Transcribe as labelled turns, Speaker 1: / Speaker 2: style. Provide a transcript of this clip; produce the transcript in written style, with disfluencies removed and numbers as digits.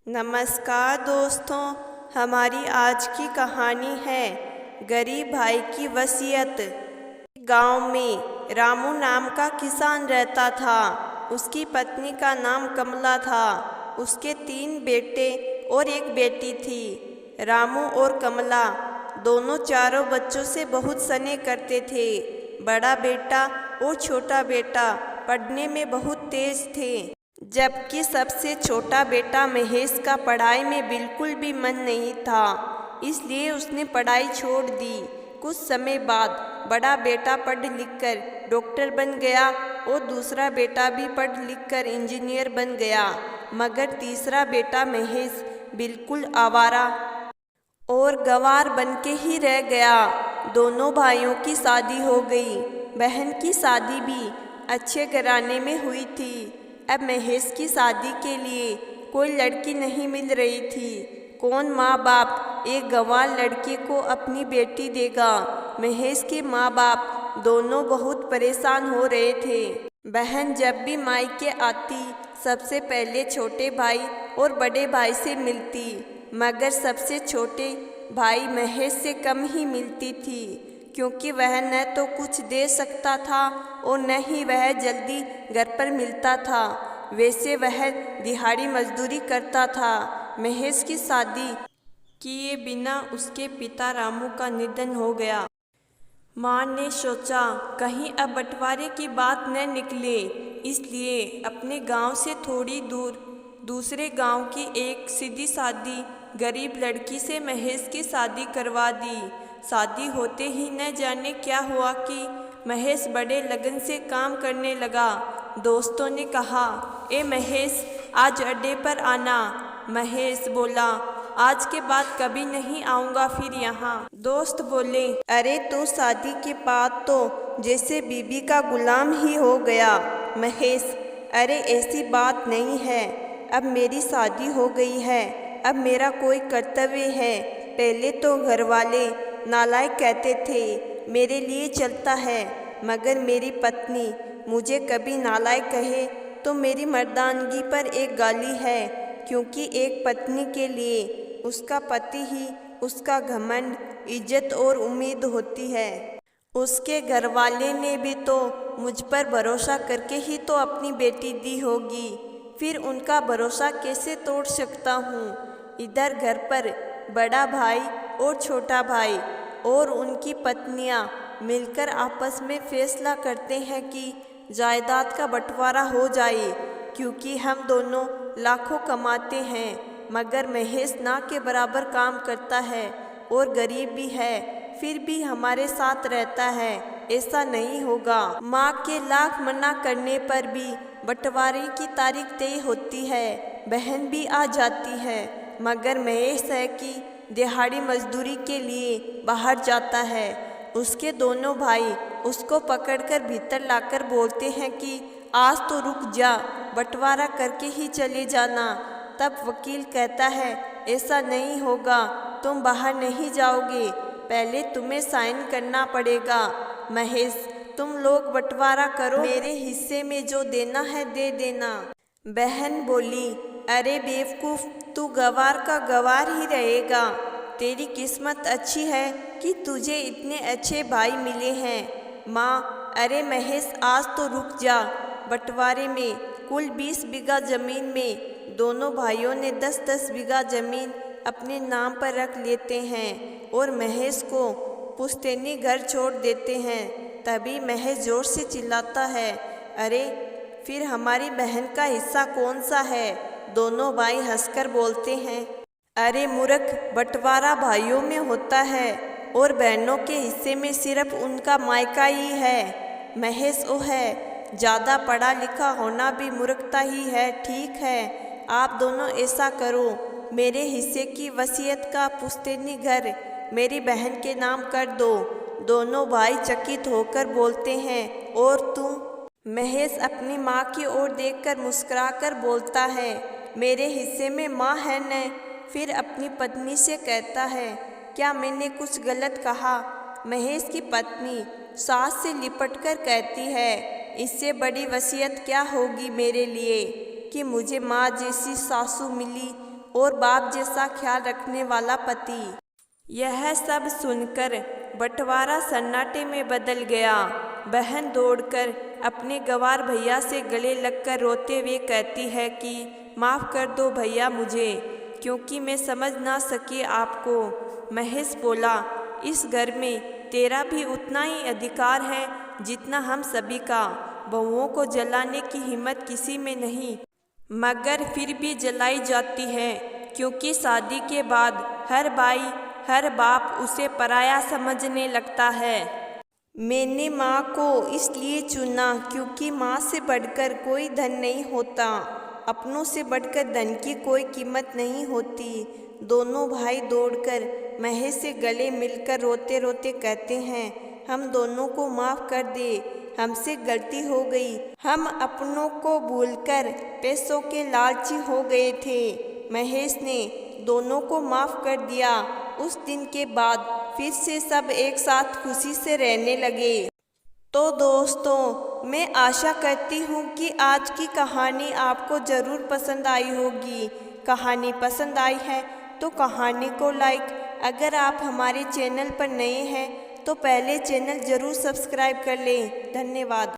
Speaker 1: नमस्कार दोस्तों, हमारी आज की कहानी है गरीब भाई की वसीयत। गांव में रामू नाम का किसान रहता था। उसकी पत्नी का नाम कमला था। उसके 3 बेटे और 1 बेटी थी। रामू और कमला दोनों चारों बच्चों से बहुत स्नेह करते थे। बड़ा बेटा और छोटा बेटा पढ़ने में बहुत तेज थे, जबकि सबसे छोटा बेटा महेश का पढ़ाई में बिल्कुल भी मन नहीं था, इसलिए उसने पढ़ाई छोड़ दी। कुछ समय बाद बड़ा बेटा पढ़ लिख कर डॉक्टर बन गया और दूसरा बेटा भी पढ़ लिख कर इंजीनियर बन गया, मगर तीसरा बेटा महेश बिल्कुल आवारा और गंवार बन के ही रह गया। दोनों भाइयों की शादी हो गई। बहन की शादी भी अच्छे घराने में हुई थी। अब महेश की शादी के लिए कोई लड़की नहीं मिल रही थी। कौन माँ बाप एक गंवार लड़के को अपनी बेटी देगा? महेश के माँ बाप दोनों बहुत परेशान हो रहे थे। बहन जब भी मायके आती सबसे पहले छोटे भाई और बड़े भाई से मिलती, मगर सबसे छोटे भाई महेश से कम ही मिलती थी, क्योंकि वह न तो कुछ दे सकता था और न ही वह जल्दी घर पर मिलता था। वैसे वह दिहाड़ी मजदूरी करता था। महेश की शादी किए बिना उसके पिता रामू का निधन हो गया। माँ ने सोचा कहीं अब बंटवारे की बात न निकले, इसलिए अपने गांव से थोड़ी दूर दूसरे गांव की एक सीधी सादी गरीब लड़की से महेश की शादी करवा दी। शादी होते ही न जाने क्या हुआ कि महेश बड़े लगन से काम करने लगा। दोस्तों ने कहा, ए महेश, आज अड्डे पर आना। महेश बोला, आज के बाद कभी नहीं आऊँगा फिर यहाँ। दोस्त बोले, अरे तू शादी के बाद तो जैसे बीबी का गुलाम ही हो गया। महेश, अरे ऐसी बात नहीं है, अब मेरी शादी हो गई है, अब मेरा कोई कर्तव्य है। पहले तो घर वाले नालायक कहते थे, मेरे लिए चलता है, मगर मेरी पत्नी मुझे कभी नालायक कहे तो मेरी मर्दानगी पर एक गाली है, क्योंकि एक पत्नी के लिए उसका पति ही उसका घमंड, इज्जत और उम्मीद होती है। उसके घर वाले ने भी तो मुझ पर भरोसा करके ही तो अपनी बेटी दी होगी, फिर उनका भरोसा कैसे तोड़ सकता हूँ। इधर घर पर बड़ा भाई और छोटा भाई और उनकी पत्नियाँ मिलकर आपस में फैसला करते हैं कि जायदाद का बंटवारा हो जाए, क्योंकि हम दोनों लाखों कमाते हैं, मगर महेश ना के बराबर काम करता है और गरीब भी है, फिर भी हमारे साथ रहता है। ऐसा नहीं होगा। माँ के लाख मना करने पर भी बंटवारे की तारीख तय होती है। बहन भी आ जाती है, मगर महेश है कि दिहाड़ी मजदूरी के लिए बाहर जाता है। उसके दोनों भाई उसको पकड़कर भीतर लाकर बोलते हैं कि आज तो रुक जा, बंटवारा करके ही चले जाना। तब वकील कहता है, ऐसा नहीं होगा, तुम बाहर नहीं जाओगे, पहले तुम्हें साइन करना पड़ेगा। महेश, तुम लोग बंटवारा करो, मेरे हिस्से में जो देना है दे देना। बहन बोली, अरे बेवकूफ़, तू गवार का गवार ही रहेगा। तेरी किस्मत अच्छी है कि तुझे इतने अच्छे भाई मिले हैं। माँ, अरे महेश, आज तो रुक जा। बंटवारे में कुल 20 बीघा ज़मीन में दोनों भाइयों ने 10-10 बीघा ज़मीन अपने नाम पर रख लेते हैं और महेश को पुश्तैनी घर छोड़ देते हैं। तभी महेश जोर से चिल्लाता है, अरे फिर हमारी बहन का हिस्सा कौन सा है? दोनों भाई हंसकर बोलते हैं, अरे मूर्ख, बंटवारा भाइयों में होता है और बहनों के हिस्से में सिर्फ उनका मायका ही है। महेश, ओ है, ज़्यादा पढ़ा लिखा होना भी मूर्खता ही है। ठीक है, आप दोनों ऐसा करो, मेरे हिस्से की वसीयत का पुश्तैनी घर मेरी बहन के नाम कर दो। दोनों भाई चकित होकर बोलते हैं, और तू? महेश अपनी माँ की ओर देखकर मुस्कुराकर बोलता है, मेरे हिस्से में माँ है न। फिर अपनी पत्नी से कहता है, क्या मैंने कुछ गलत कहा? महेश की पत्नी सास से लिपटकर कहती है, इससे बड़ी वसीयत क्या होगी मेरे लिए कि मुझे माँ जैसी सासू मिली और बाप जैसा ख्याल रखने वाला पति। यह सब सुनकर बंटवारा सन्नाटे में बदल गया। बहन दौड़कर अपने गंवार भैया से गले लगकर रोते हुए कहती है कि माफ़ कर दो भैया मुझे, क्योंकि मैं समझ ना सकी आपको। महेश बोला, इस घर में तेरा भी उतना ही अधिकार है जितना हम सभी का। बहुओं को जलाने की हिम्मत किसी में नहीं, मगर फिर भी जलाई जाती है, क्योंकि शादी के बाद हर भाई हर बाप उसे पराया समझने लगता है। मैंने माँ को इसलिए चुना क्योंकि माँ से बढ़कर कोई धन नहीं होता, अपनों से बढ़कर धन की कोई कीमत नहीं होती। दोनों भाई दौड़कर महेश से गले मिलकर रोते रोते कहते हैं, हम दोनों को माफ़ कर दे, हमसे गलती हो गई, हम अपनों को भूलकर पैसों के लालची हो गए थे। महेश ने दोनों को माफ़ कर दिया। उस दिन के बाद फिर से सब एक साथ खुशी से रहने लगे। तो दोस्तों, मैं आशा करती हूँ कि आज की कहानी आपको ज़रूर पसंद आई होगी। कहानी पसंद आई है तो कहानी को लाइक, अगर आप हमारे चैनल पर नए हैं तो पहले चैनल ज़रूर सब्सक्राइब कर लें। धन्यवाद।